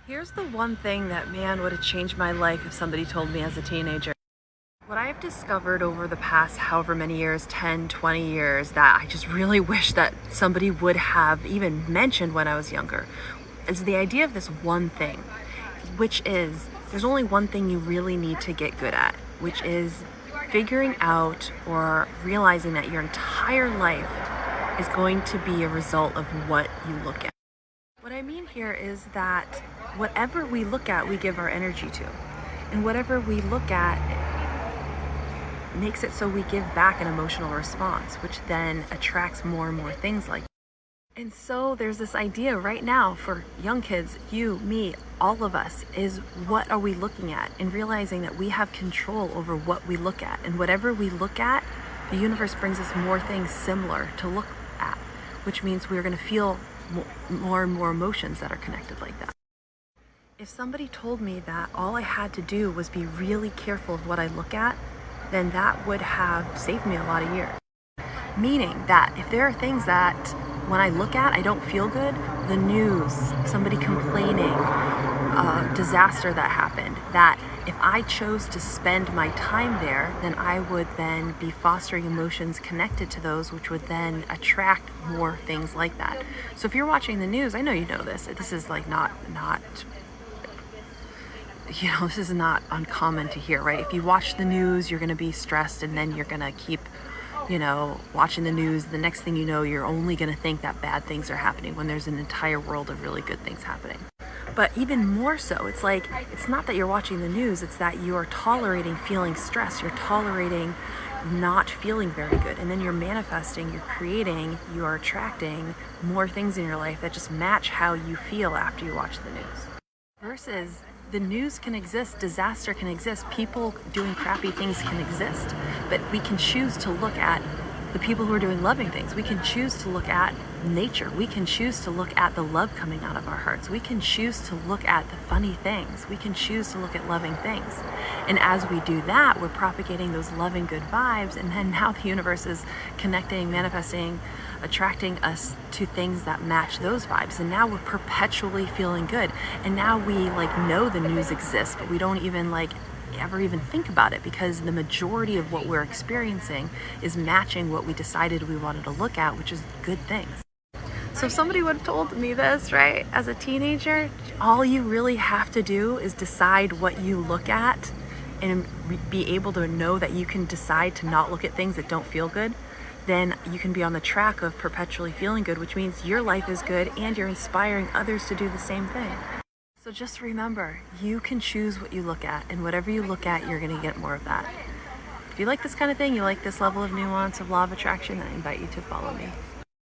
Here's the one thing that, man, would have changed my life if somebody told me as a teenager. What I have discovered over the past however many years, 10, 20 years, that I just really wish that somebody would have even mentioned when I was younger, is the idea of this one thing, which is there's only one thing you really need to get good at, which is figuring out or realizing that your entire life is going to be a result of what you look at. What I mean here is that whatever we look at, we give our energy to. And whatever we look at makes it so we give back an emotional response, which then attracts more and more things like that. And so there's this idea right now for young kids, you, me, all of us, is what are we looking at? And realizing that we have control over what we look at. And whatever we look at, the universe brings us more things similar to look at, which means we're going to feel more and more emotions that are connected like that. If somebody told me that all I had to do was be really careful of what I look at, then that would have saved me a lot of years. Meaning that if there are things that when I look at, I don't feel good, the news, somebody complaining, a disaster that happened, that if I chose to spend my time there, then I would then be fostering emotions connected to those, which would then attract more things like that. So if you're watching the news, I know you know this. This is like not this is not uncommon to hear, right? If you watch the news, you're going to be stressed, and then you're going to keep, watching the news. The next thing you know, you're only going to think that bad things are happening when there's an entire world of really good things happening. But even more so, it's like, it's not that you're watching the news, it's that you are tolerating feeling stress, you're tolerating not feeling very good, and then you're manifesting, you're creating, you are attracting more things in your life that just match how you feel after you watch the news. Versus the news can exist, disaster can exist, people doing crappy things can exist, but we can choose to look at the people who are doing loving things. We can choose to look at nature. We can choose to look at the love coming out of our hearts. We can choose to look at the funny things. We can choose to look at loving things. And as we do that, we're propagating those loving good vibes, and then now the universe is connecting, manifesting, attracting us to things that match those vibes. And now we're perpetually feeling good. And now we know the news exists, but we don't even ever even think about it, because the majority of what we're experiencing is matching what we decided we wanted to look at, which is good things. So if somebody would have told me this, right, as a teenager, all you really have to do is decide what you look at and be able to know that you can decide to not look at things that don't feel good, then you can be on the track of perpetually feeling good, which means your life is good and you're inspiring others to do the same thing. So just remember, you can choose what you look at, and whatever you look at, you're going to get more of that. If you like this kind of thing, you like this level of nuance of law of attraction, I invite you to follow me.